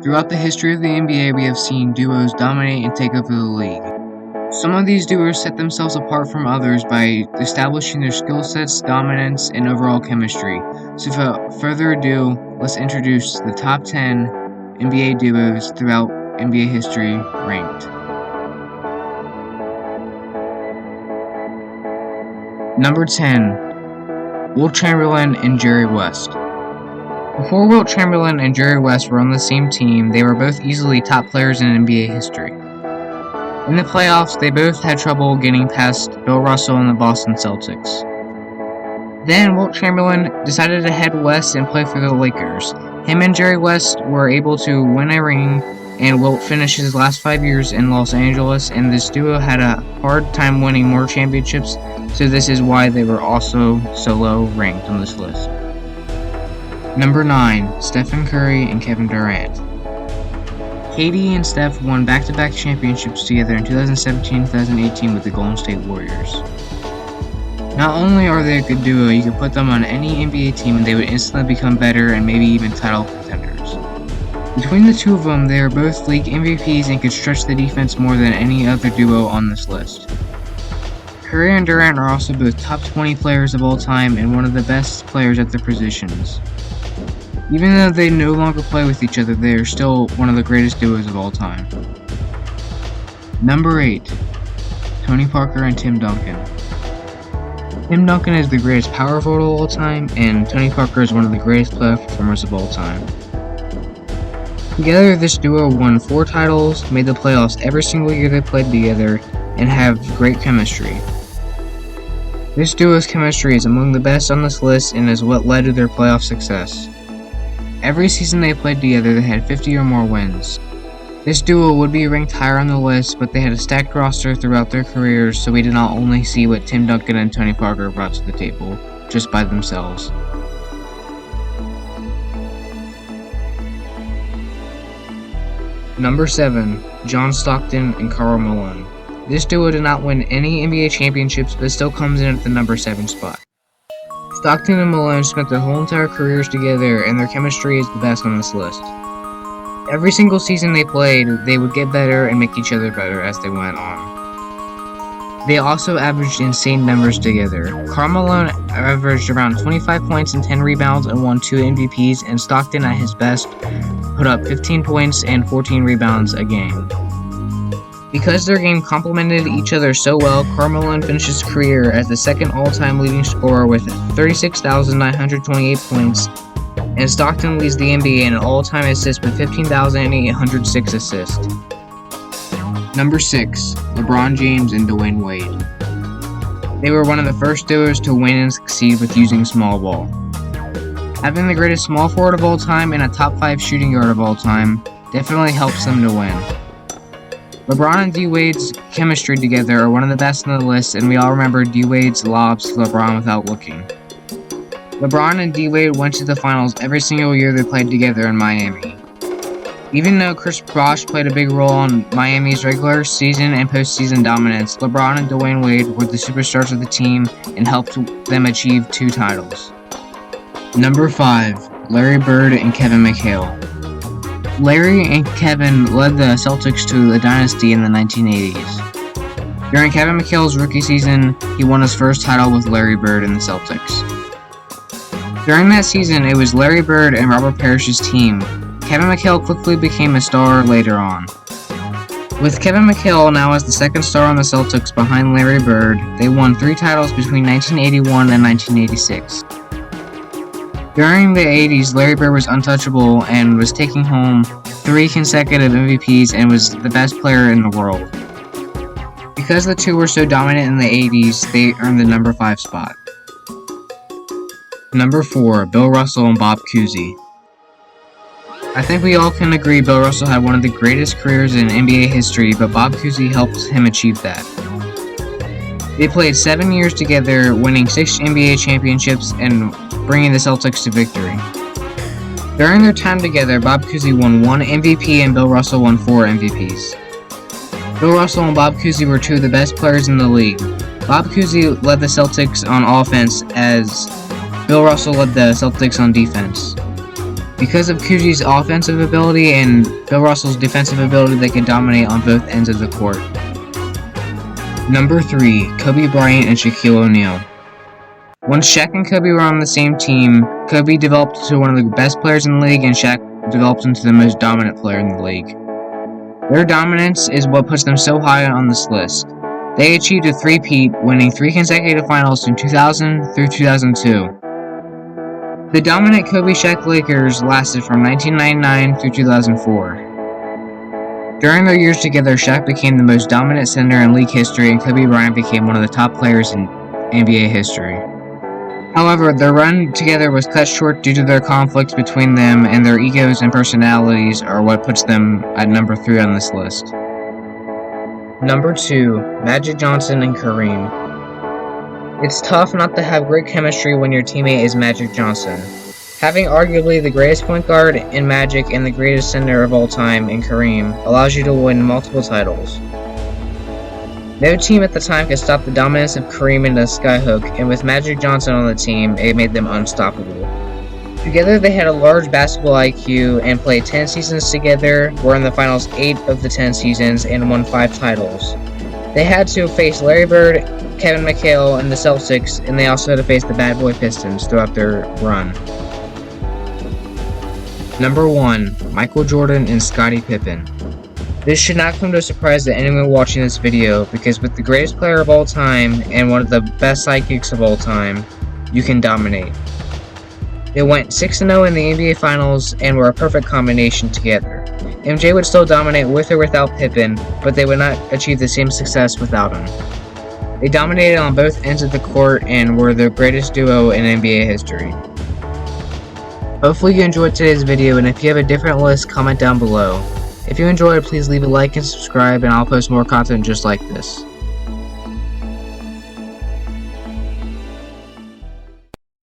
Throughout the history of the NBA, we have seen duos dominate and take over the league. Some of these duos set themselves apart from others by establishing their skill sets, dominance, and overall chemistry. So without further ado, let's introduce the top 10 NBA duos throughout NBA history ranked. Number 10. Wilt Chamberlain and Jerry West. Before Wilt Chamberlain and Jerry West were on the same team, they were both easily top players in NBA history. In the playoffs, they both had trouble getting past Bill Russell and the Boston Celtics. Then Wilt Chamberlain decided to head west and play for the Lakers. Him and Jerry West were able to win a ring, and Wilt finished his last 5 years in Los Angeles, and this duo had a hard time winning more championships, so this is why they were also so low ranked on this list. Number 9. Stephen Curry and Kevin Durant. KD and Steph won back-to-back championships together in 2017-2018 with the Golden State Warriors. Not only are they a good duo, you could put them on any NBA team and they would instantly become better and maybe even title contenders. Between the two of them, they are both league MVPs and could stretch the defense more than any other duo on this list. Curry and Durant are also both top 20 players of all time and one of the best players at their positions. Even though they no longer play with each other, they are still one of the greatest duos of all time. Number 8. Tony Parker and Tim Duncan. Tim Duncan is the greatest power forward of all time, and Tony Parker is one of the greatest playoff performers of all time. Together, this duo won 4 titles, made the playoffs every single year they played together, and have great chemistry. This duo's chemistry is among the best on this list and is what led to their playoff success. Every season they played together, they had 50 or more wins. This duo would be ranked higher on the list, but they had a stacked roster throughout their careers, so we did not only see what Tim Duncan and Tony Parker brought to the table, just by themselves. Number 7. John Stockton and Karl Malone. This duo did not win any NBA championships, but still comes in at the number 7 spot. Stockton and Malone spent their whole entire careers together, and their chemistry is the best on this list. Every single season they played, they would get better and make each other better as they went on. They also averaged insane numbers together. Karl Malone averaged around 25 points and 10 rebounds and won 2 MVPs, and Stockton at his best put up 15 points and 14 rebounds a game. Because their game complemented each other so well, Karl Malone finished his career as the second all-time leading scorer with 36,928 points, and Stockton leads the NBA in all-time assists with 15,806 assists. Number 6. LeBron James and Dwyane Wade. They were one of the first duos to win and succeed with using small ball. Having the greatest small forward of all time and a top 5 shooting guard of all time definitely helps them to win. LeBron and D-Wade's chemistry together are one of the best on the list, and we all remember D-Wade's lobs to LeBron without looking. LeBron and D-Wade went to the finals every single year they played together in Miami. Even though Chris Bosh played a big role in Miami's regular season and postseason dominance, LeBron and Dwyane Wade were the superstars of the team and helped them achieve 2 titles. Number 5. Larry Bird and Kevin McHale. Larry and Kevin led the Celtics to a dynasty in the 1980s. During Kevin McHale's rookie season, he won his first title with Larry Bird and the Celtics. During that season, it was Larry Bird and Robert Parrish's team. Kevin McHale quickly became a star later on. With Kevin McHale now as the second star on the Celtics behind Larry Bird, they won 3 titles between 1981 and 1986. During the 80s, Larry Bird was untouchable and was taking home 3 consecutive MVPs and was the best player in the world. Because the two were so dominant in the 80s, they earned the number 5 spot. Number 4. Bill Russell and Bobcousy. I think we all can agree Bill Russell had one of the greatest careers in NBA history, but Bobcousy helped him achieve that. They played 7 years together, winning 6 NBA championships and bringing the Celtics to victory. During their time together, Bobcousy won 1 MVP and Bill Russell won 4 MVPs. Bill Russell and Bobcousy were 2 of the best players in the league. Bobcousy led the Celtics on offense as Bill Russell led the Celtics on defense. Because of Cousy's offensive ability and Bill Russell's defensive ability, they could dominate on both ends of the court. Number 3, Kobe Bryant and Shaquille O'Neal. Once Shaq and Kobe were on the same team, Kobe developed into one of the best players in the league, and Shaq developed into the most dominant player in the league. Their dominance is what puts them so high on this list. They achieved a three-peat, winning 3 consecutive finals in 2000 through 2002. The dominant Kobe-Shaq Lakers lasted from 1999 through 2004. During their years together, Shaq became the most dominant center in league history, and Kobe Bryant became one of the top players in NBA history. However, their run together was cut short due to their conflicts between them, and their egos and personalities are what puts them at number 3 on this list. Number 2, Magic Johnson and Kareem. It's tough not to have great chemistry when your teammate is Magic Johnson. Having arguably the greatest point guard in Magic and the greatest center of all time in Kareem allows you to win multiple titles. No team at the time could stop the dominance of Kareem in the skyhook, and with Magic Johnson on the team, it made them unstoppable. Together they had a large basketball IQ and played 10 seasons together, were in the finals 8 of the 10 seasons, and won 5 titles. They had to face Larry Bird, Kevin McHale, and the Celtics, and they also had to face the Bad Boy Pistons throughout their run. Number 1, Michael Jordan and Scottie Pippen. This should not come to a surprise to anyone watching this video, because with the greatest player of all time and one of the best sidekicks of all time, you can dominate. They went 6-0 in the NBA Finals and were a perfect combination together. MJ would still dominate with or without Pippen, but they would not achieve the same success without him. They dominated on both ends of the court and were the greatest duo in NBA history. Hopefully you enjoyed today's video, and if you have a different list, comment down below. If you enjoyed, please leave a like and subscribe, and I'll post more content just like this.